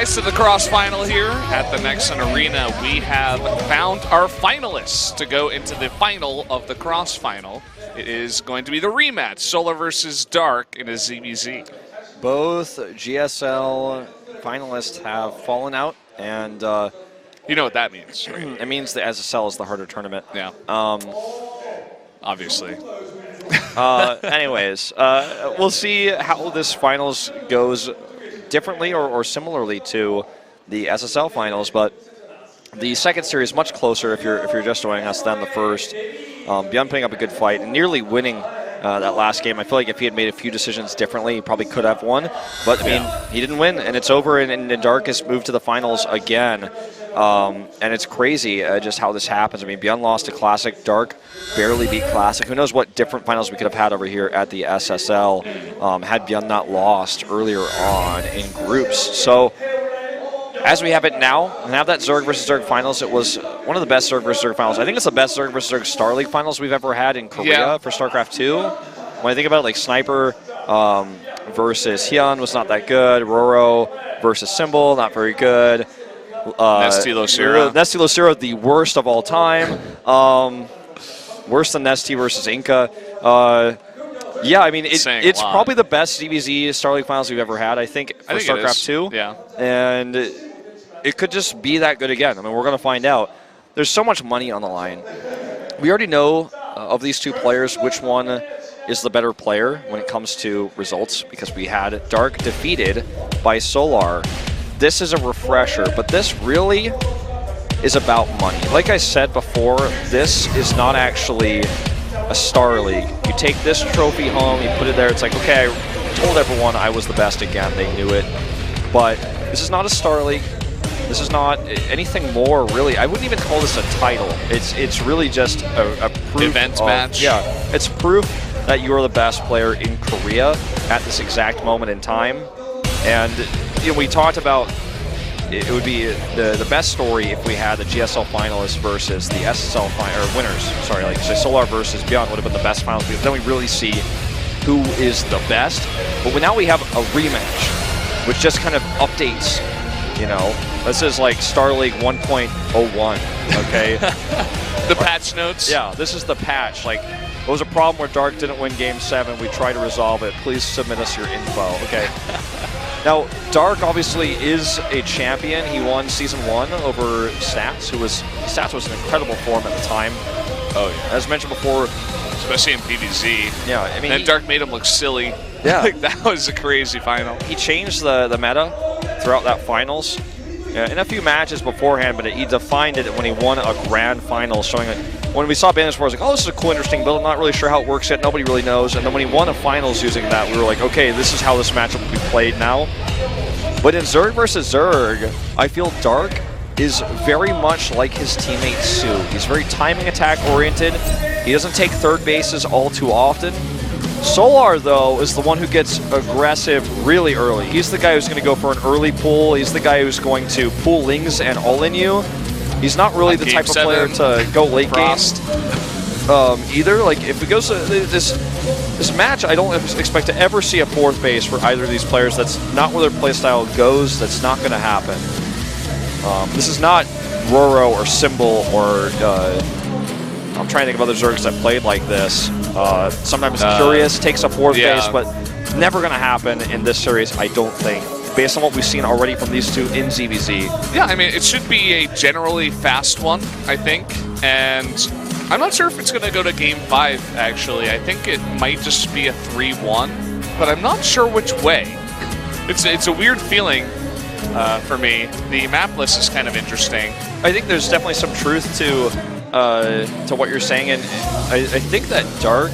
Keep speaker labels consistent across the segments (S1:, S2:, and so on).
S1: guys, to the CrossFinal here at the Nexon Arena. We have found our finalists to go into the final of the CrossFinal. It is going to be the rematch, Solar versus Dark in a ZBZ.
S2: Both GSL finalists have fallen out, and
S1: you know what that means, right?
S2: It means the SSL is the harder tournament.
S1: Yeah. Obviously.
S2: Anyways, we'll see how this finals goes differently or similarly to the SSL finals, but the second series is much closer if you're just joining us than the first. Beyond putting up a good fight and nearly winning that last game. I feel like if he had made a few decisions differently, he probably could have won. But, I mean, he didn't win, and it's over, and Dark has moved to the finals again. And it's crazy just how this happens. I mean, Beyond lost to Classic. Dark barely beat Classic. Who knows what different finals we could have had over here at the SSL had Beyond not lost earlier on in groups. So, as we have it now, and have that Zerg versus Zerg finals, it was one of the best Zerg versus Zerg finals. I think it's the best Zerg versus Zerg Star League finals we've ever had in Korea for StarCraft 2. When I think about it, like Sniper versus Hyun was not that good. Roro versus Symbol, not very good.
S1: Nesty
S2: Losira, the worst of all time. Worse than Nesty versus Inca. Yeah, I mean, it's probably the best DBZ Star League finals we've ever had, I think, for StarCraft 2.
S1: Yeah.
S2: And it could just be that good again. I mean, we're going to find out. There's so much money on the line. We already know of these two players which one is the better player when it comes to results, because we had Dark defeated by Solar. This is a refresher, but this really is about money. Like I said before, this is not actually a Star League. You take this trophy home, you put it there, it's like, okay, I told everyone I was the best again, they knew it. But this is not a Star League. This is not anything more, really. I wouldn't even call this a title. It's really just a proof
S1: event match.
S2: Yeah, it's proof that you are the best player in Korea at this exact moment in time. And you know, we talked about it would be the best story if we had the GSL finalists versus the SSL winners. Sorry, like say Solar versus Beyond would have been the best finals. Then we really see who is the best. But now we have a rematch, which just kind of updates. You know, this is like Star League 1.01. Okay.
S1: The patch notes.
S2: Yeah, this is the patch. Like, it was a problem where Dark didn't win Game 7. We tried to resolve it. Please submit us your info. Okay. Now, Dark obviously is a champion. He won Season 1 over Stats, Stats was in incredible form at the time.
S1: Oh, yeah.
S2: As mentioned before.
S1: Especially in PvZ.
S2: Yeah, I mean.
S1: And Dark made him look silly.
S2: Yeah.
S1: Like, that was a crazy final.
S2: He changed the meta throughout that finals. In a few matches beforehand, but he defined it when he won a grand final, showing that when we saw banners before, I was like, oh, this is a cool, interesting build. I'm not really sure how it works yet. Nobody really knows. And then when he won a finals using that, we were like, okay, this is how this matchup will be played now. But in Zerg versus Zerg, I feel Dark is very much like his teammate Su. He's very timing attack oriented. He doesn't take third bases all too often. Solar, though, is the one who gets aggressive really early. He's the guy who's going to go for an early pull. He's the guy who's going to pull Lings and all-in you. He's not really the type of player to go late game either. Like, if it goes to this match, I don't expect to ever see a fourth base for either of these players. That's not where their playstyle goes. That's not going to happen. This is not Roro or Symbol or... I'm trying to think of other Zergs that played like this. Sometimes Curious takes a fourth base, but never going to happen in this series, I don't think, based on what we've seen already from these two in ZVZ.
S1: Yeah, I mean, it should be a generally fast one, I think, and I'm not sure if it's going to go to Game 5, actually. I think it might just be a 3-1, but I'm not sure which way. It's a weird feeling for me. The map list is kind of interesting.
S2: I think there's definitely some truth to what you're saying, and I think that Dark,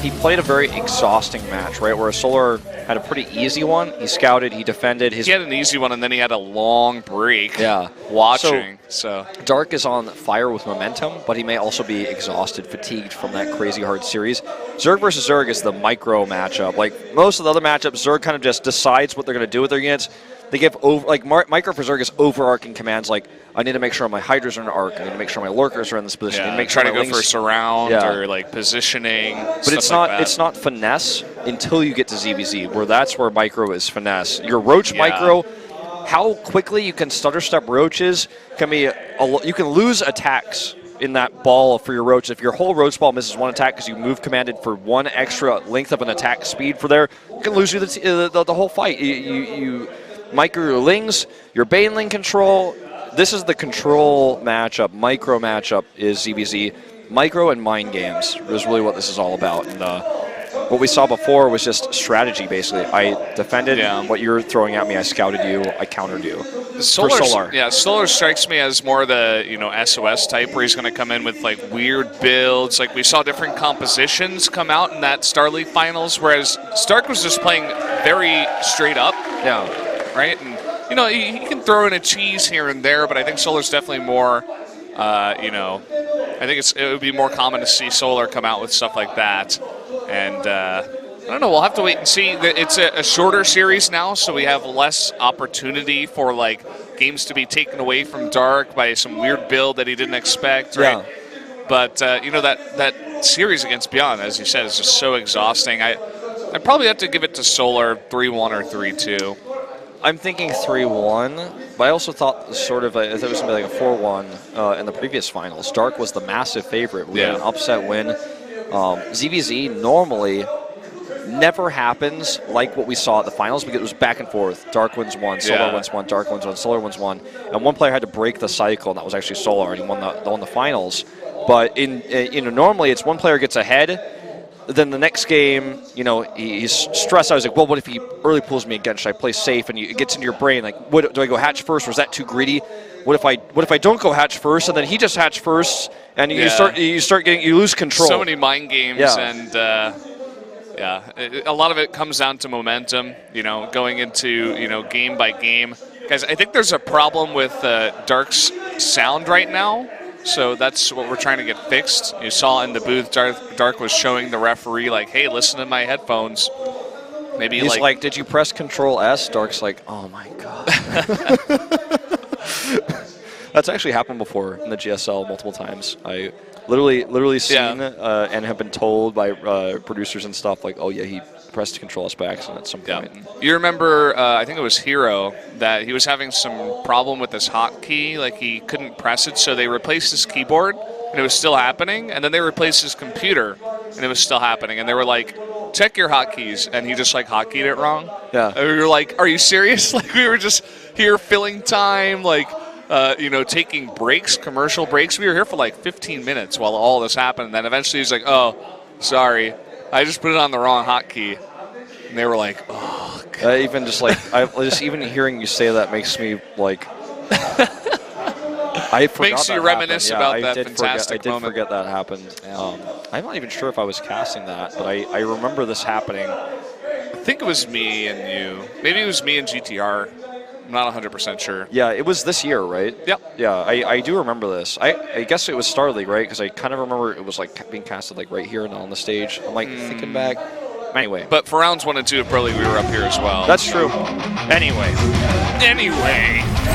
S2: he played a very exhausting match, right? Where Solar had a pretty easy one. He scouted, he defended. He
S1: had an easy one, and then he had a long break.
S2: Yeah,
S1: watching. So
S2: Dark is on fire with momentum, but he may also be exhausted, fatigued from that crazy hard series. Zerg versus Zerg is the micro matchup. Like most of the other matchups, Zerg kind of just decides what they're going to do with their units. They give over, like Micro for Zerg is overarching commands like, I need to make sure my Hydras are in arc, I need to make sure my Lurkers are in this position, I need to make sure
S1: try to go for surround or like positioning.
S2: But it's not finesse until you get to ZVZ, where that's where Micro is finesse. Your Roach Micro how quickly you can stutter step roaches can be, you can lose attacks in that ball for your roach. If your whole roach ball misses one attack because you move commanded for one extra length of an attack speed for there, you can lose you the whole fight. You micro your lings, your baneling control. This is the control matchup, micro matchup is ZVZ. Micro and mind games is really what this is all about. And what we saw before was just strategy, basically. I defended what you're throwing at me. I scouted you. I countered you.
S1: Solar. Yeah, Solar strikes me as more the SOS type, where he's going to come in with like weird builds. Like we saw different compositions come out in that Star League finals, whereas Stark was just playing very straight up.
S2: Yeah.
S1: Right. And he can throw in a cheese here and there, but I think Solar's definitely more. I think it would be more common to see Solar come out with stuff like that. And I don't know. We'll have to wait and see. It's a shorter series now, so we have less opportunity for like games to be taken away from Dark by some weird build that he didn't expect. Right? Yeah. But that series against Beyond, as you said, is just so exhausting. I probably have to give it to Solar 3-1 or 3-2.
S2: I'm thinking 3-1, but I also thought I thought it was going to be like a 4-1 in the previous finals. Dark was the massive favorite. We had an upset win. ZVZ normally never happens like what we saw at the finals because it was back and forth. Dark wins one, Solar wins one, Dark wins one, Solar wins one. And one player had to break the cycle, and that was actually Solar, and he won the finals. But normally it's one player gets ahead. Then the next game, he's stressed. I was like, well, what if he early pulls me again? Should I play safe? And it gets into your brain, like, what, do I go hatch first, or is that too greedy? What if I don't go hatch first, and then he just hatch first, and you lose control.
S1: So many mind games, and a lot of it comes down to momentum. Going into game by game. Guys, I think there's a problem with Dark's sound right now. So that's what we're trying to get fixed. You saw in the booth, Dark was showing the referee, like, hey, listen to my headphones. Maybe
S2: he's like, did you press Control S? Dark's like, oh my God. That's actually happened before in the GSL multiple times. I literally seen and have been told by producers and stuff, like, oh yeah, he pressed Control S by accident at some point.
S1: You remember, I think it was Hero, that he was having some problem with his hotkey, like he couldn't press it, so they replaced his keyboard, and it was still happening, and then they replaced his computer, and it was still happening, and they were like, check your hotkeys, and he just like hotkeyed it wrong.
S2: Yeah.
S1: And we were like, are you serious? Like we were just here filling time, like, taking breaks, commercial breaks. We were here for like 15 minutes while all this happened, and then eventually he's like, oh, sorry. I just put it on the wrong hotkey, and they were like, "Oh." God.
S2: Even even hearing you say that makes me like. I forgot
S1: makes you reminisce about that fantastic
S2: moment. I did forget that happened. Yeah. I'm not even sure if I was casting that, but I remember this happening.
S1: I think it was me and you. Maybe it was me and GTR. I'm not 100% sure.
S2: Yeah, it was this year, right?
S1: Yep.
S2: Yeah, I do remember this. I guess it was Star League, right? Because I kind of remember it was like being casted like right here and on the stage. I'm like thinking back. Anyway.
S1: But for rounds 1 and 2 of Pro League, we were up here as well.
S2: That's true. Anyway.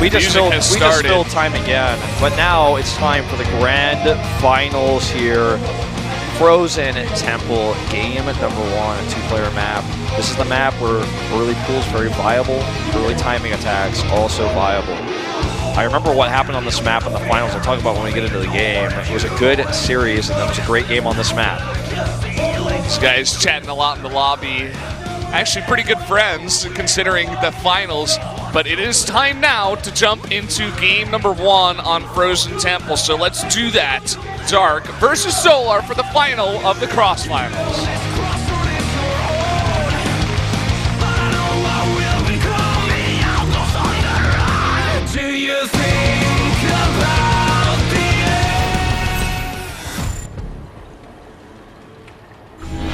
S2: We just filled time again. But now it's time for the grand finals here. Frozen Temple, game number 1, a 2-player map. This is the map where early pool is very viable, early timing attacks also viable. I remember what happened on this map in the finals. I'll talk about when we get into the game. It was a good series, and it was a great game on this map.
S1: These guys chatting a lot in the lobby. Actually pretty good friends considering the finals, but it is time now to jump into game number 1 on Frozen Temple. So let's do that. Dark versus Solar for the final of the CrossFinals.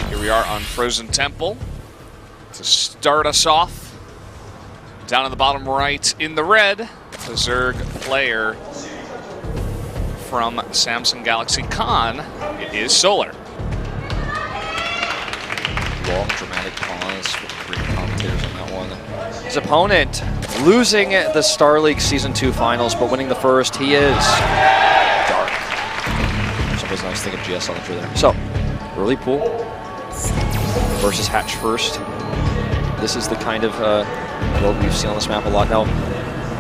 S1: Here we are on Frozen Temple to start us off. Down in the bottom right in the red, the Zerg player from Samsung Galaxy Con, it is Solar.
S2: Long dramatic pause with the green commentators on that one. His opponent losing the Star League Season 2 finals, but winning the first, he is Dark. For some reason I was thinking GSL entry there. So, early pool versus hatch first. This is the kind of what we've seen on this map a lot now.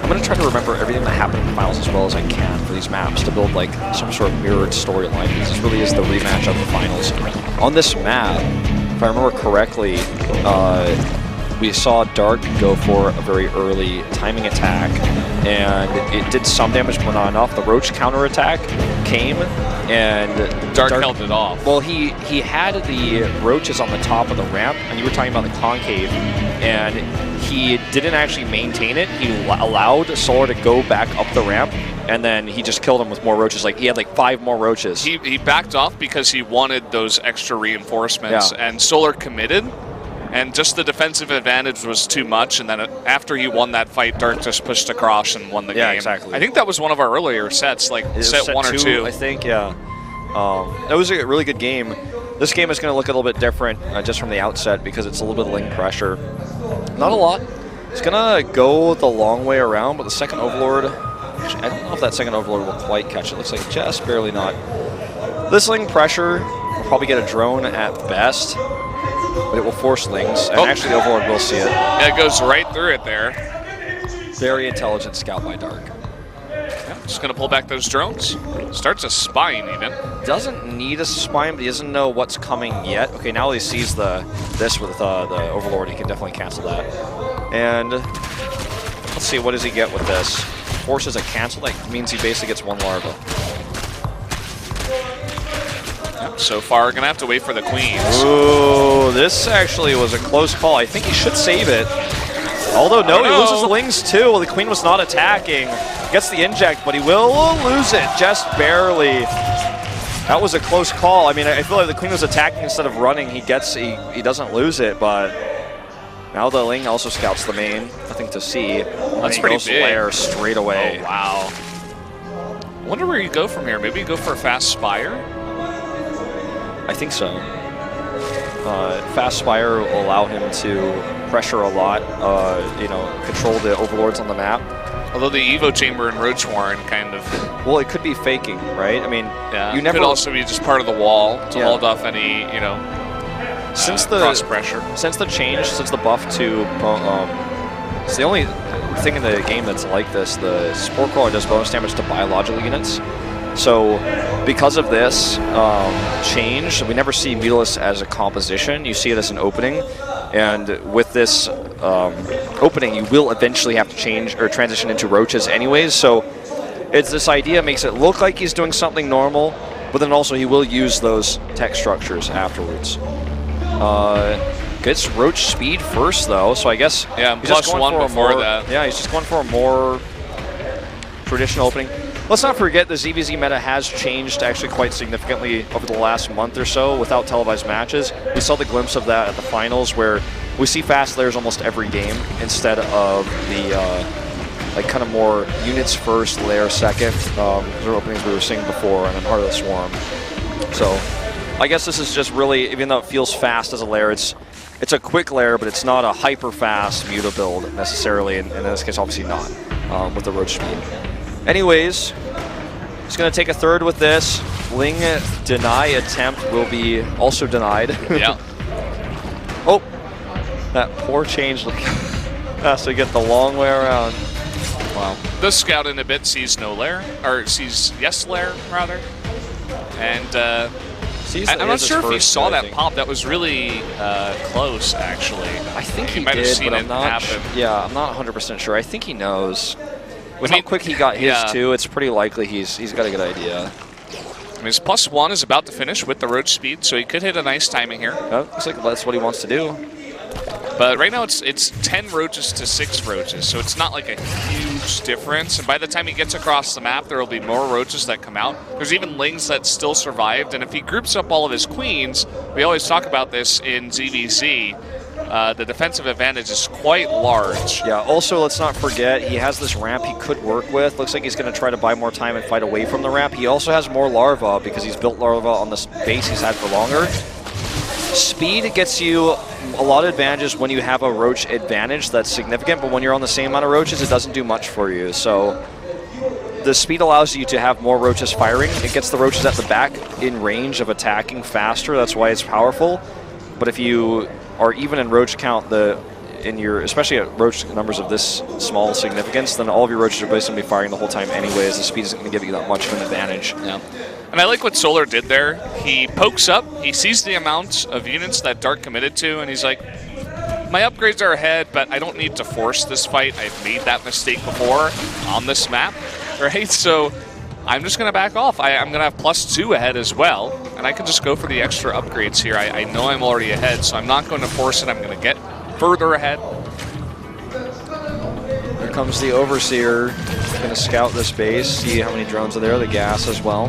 S2: I'm going to try to remember everything that happened in the finals as well as I can for these maps to build like some sort of mirrored storyline, because this really is the rematch of the finals. On this map, if I remember correctly, we saw Dark go for a very early timing attack, and it did some damage but not enough. The Roach counterattack came, and
S1: Dark held it off.
S2: Well, he had the Roaches on the top of the ramp, and you were talking about the concave, and he didn't actually maintain it. He allowed Solar to go back up the ramp, and then he just killed him with more Roaches. Like, he had like 5 more Roaches.
S1: He backed off because he wanted those extra reinforcements, and Solar committed. And just the defensive advantage was too much, and then after he won that fight, Dark just pushed across and won the game.
S2: Yeah, exactly.
S1: I think that was one of our earlier sets, like set 1 or 2.
S2: I think, yeah. That was a really good game. This game is going to look a little bit different just from the outset because it's a little bit of link pressure. Not a lot. It's going to go the long way around, but the second Overlord, actually, I don't know if that second Overlord will quite catch it. Looks like just barely not. This link pressure will probably get a drone at best, but it will force Lings, and actually the Overlord will see it.
S1: Yeah, it goes right through it there.
S2: Very intelligent scout by Dark.
S1: Yeah, just going to pull back those drones. Starts a spine even.
S2: Doesn't need a spine, but he doesn't know what's coming yet. Okay, now he sees this with the Overlord. He can definitely cancel that. And let's see, what does he get with this? Forces a cancel. That means he basically gets 1 larva.
S1: So far, going to have to wait for the queens.
S2: Ooh, this actually was a close call. I think he should save it. Although, no, he loses the Lings too. Well, the queen was not attacking. Gets the inject, but he will lose it just barely. That was a close call. I mean, I feel like the queen was attacking instead of running. He doesn't lose it, but now the Ling also scouts the main. Nothing to see.
S1: That's pretty big.
S2: Lair straight away.
S1: Oh, wow. I wonder where you go from here. Maybe you go for a fast Spire?
S2: I think so. Fast Spire will allow him to pressure a lot, control the Overlords on the map.
S1: Although the Evo Chamber and Roach Warren kind of...
S2: Well, it could be faking, right? I mean,
S1: yeah,
S2: you never...
S1: could also be just part of the wall to hold off any, cross pressure.
S2: Since the change, since the buff to... it's the only thing in the game that's like this. The Spore Crawler does bonus damage to biological units. So, because of this change, we never see Mutalisk as a composition. You see it as an opening, and with this opening, you will eventually have to change or transition into Roaches anyways. So, it's this idea makes it look like he's doing something normal, but then also he will use those tech structures afterwards. Gets Roach speed first, though, so I guess
S1: he's just going for before that.
S2: Yeah, he's just going for a more traditional opening. Let's not forget the ZVZ meta has changed actually quite significantly over the last month or so without televised matches. We saw the glimpse of that at the finals where we see fast layers almost every game instead of the kind of more units first, layer second. Those are openings we were seeing before, and then Heart of the Swarm. So I guess this is just really, even though it feels fast as a layer, it's a quick layer, but it's not a hyper fast Muta build necessarily, and in this case obviously not with the Roach speed. Anyways, he's going to take a third with this. Ling deny attempt will be also denied.
S1: Yeah.
S2: Oh, that poor changeling has to get the long way around. Wow.
S1: The scout in a bit sees no lair, or sees yes lair rather, and I'm not sure if he saw that pop. That was really close, actually.
S2: I think he
S1: might
S2: did,
S1: have seen
S2: but
S1: it happen.
S2: Yeah, I'm not 100% sure. I think he knows. With how quick he got his too, it's pretty likely he's got a good idea.
S1: I mean, his +1 is about to finish with the Roach speed, so he could hit a nice timing here.
S2: Looks like that's what he wants to do.
S1: But right now it's 10 Roaches to 6 Roaches, so it's not like a huge difference. And by the time he gets across the map, there will be more Roaches that come out. There's even Lings that still survived, and if he groups up all of his queens, we always talk about this in ZVZ, the defensive advantage is quite large.
S2: Yeah, also let's not forget, he has this ramp he could work with. Looks like he's going to try to buy more time and fight away from the ramp. He also has more larva because he's built larva on this base he's had for longer. Speed gets you a lot of advantages when you have a Roach advantage that's significant, but when you're on the same amount of Roaches, it doesn't do much for you. So the speed allows you to have more Roaches firing. It gets the Roaches at the back in range of attacking faster. That's why it's powerful. But if you are even in Roach count, in your, especially at roach numbers of this small significance, then all of your roaches are basically going to be firing the whole time anyways. The speed isn't going to give you that much of an advantage.
S1: Yeah. And I like what Solar did there. He pokes up, he sees the amount of units that Dark committed to, and he's like, my upgrades are ahead, but I don't need to force this fight. I've made that mistake before on this map, right? So I'm just going to back off. I'm going to have +2 ahead as well, and I can just go for the extra upgrades here. I know I'm already ahead, so I'm not going to force it. I'm going to get further ahead.
S2: Here comes the Overseer. Going to scout this base, see how many drones are there, the gas as well.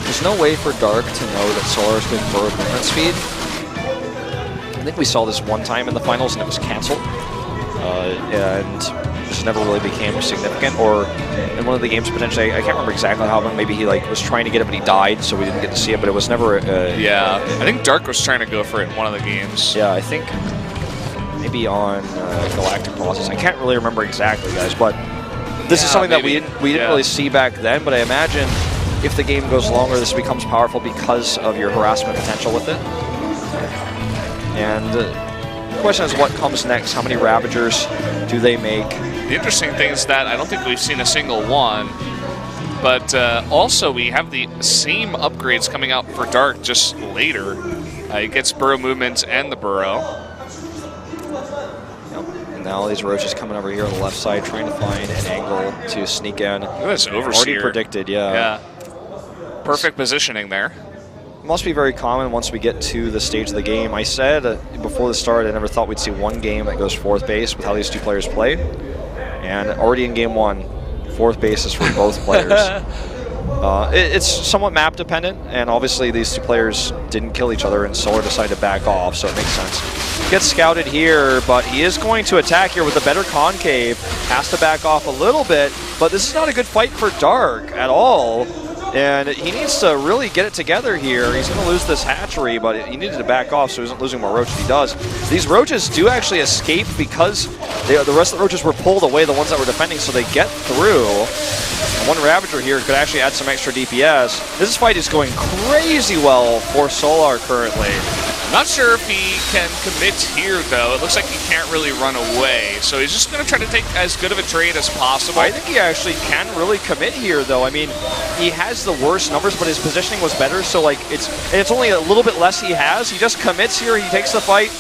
S2: There's no way for Dark to know that Solar is good for movement speed. I think we saw this one time in the finals and it was canceled. And just never really became significant. Or in one of the games potentially, I can't remember exactly how, but maybe he was trying to get it but he died, so we didn't get to see it, but it was never...
S1: yeah, I think Dark was trying to go for it in one of the games.
S2: Yeah, I think maybe on Galactic Process. I can't really remember exactly, guys, but this is something maybe that we didn't really see back then, but I imagine if the game goes longer, this becomes powerful because of your harassment potential with it. And the question is what comes next? How many Ravagers do they make?
S1: The interesting thing is that I don't think we've seen a single one, but also we have the same upgrades coming out for Dark just later. It gets burrow movements and the burrow.
S2: And now these roaches coming over here on the left side, trying to find an angle to sneak in.
S1: Look at this Overseer.
S2: Already predicted, yeah.
S1: Perfect positioning there.
S2: Must be very common once we get to the stage of the game. I said before the start I never thought we'd see one game that goes fourth base with how these two players play. And already in game one, fourth base is for both players. It's somewhat map dependent, and obviously these two players didn't kill each other and Solar decided to back off, so it makes sense. Gets scouted here, but he is going to attack here with a better concave. Has to back off a little bit, but this is not a good fight for Dark at all. And he needs to really get it together here. He's going to lose this hatchery, but he needed to back off so he isn't losing more roaches he does. These roaches do actually escape because the rest of the roaches were pulled away, the ones that were defending, so they get through. And one Ravager here could actually add some extra DPS. This fight is going crazy well for Solar currently.
S1: I'm not sure if he can commit here, though. It looks like he can't really run away. So he's just going to try to take as good of a trade as possible.
S2: I think he actually can really commit here, though. I mean, he has the worst numbers, but his positioning was better. So, it's only a little bit less he has. He just commits here. He takes the fight.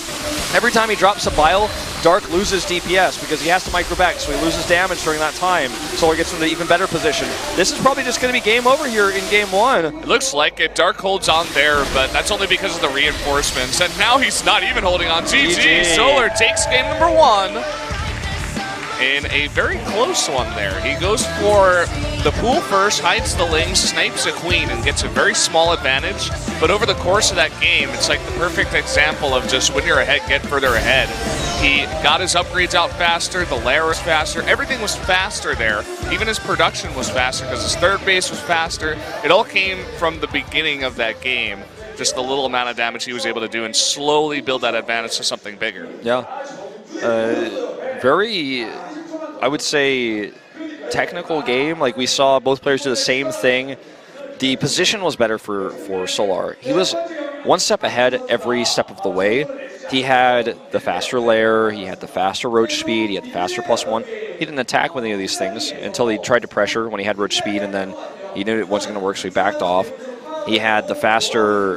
S2: Every time he drops a bile, Dark loses DPS because he has to micro back, so he loses damage during that time. Solar gets into even better position. This is probably just going to be game over here in game one.
S1: It looks like it. Dark holds on there, but that's only because of the reinforcements. And now he's not even holding on. GG. Solar takes game number one in a very close one there. He goes for the pool first, hides the Ling, snipes a Queen, and gets a very small advantage. But over the course of that game, it's like the perfect example of just when you're ahead, get further ahead. He got his upgrades out faster, the lair was faster, everything was faster there. Even his production was faster because his third base was faster. It all came from the beginning of that game. Just the little amount of damage he was able to do and slowly build that advantage to something bigger.
S2: Yeah. Very, I would say, technical game. Like we saw both players do the same thing. The position was better for Solar. He was one step ahead every step of the way. He had the faster lair, he had the faster roach speed, he had the faster +1. He didn't attack with any of these things until he tried to pressure when he had roach speed, and then he knew it wasn't going to work, so he backed off. He had the faster,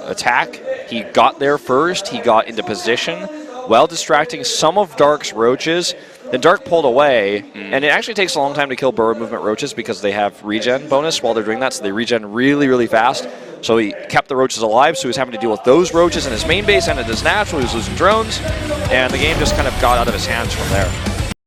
S2: attack. He got there first. He got into position while distracting some of Dark's roaches. Then Dark pulled away, and it actually takes a long time to kill burrow movement roaches because they have regen bonus while they're doing that, so they regen really, really fast. So he kept the roaches alive, so he was having to deal with those roaches in his main base, and it is natural. He was losing drones, and the game just kind of got out of his hands from there.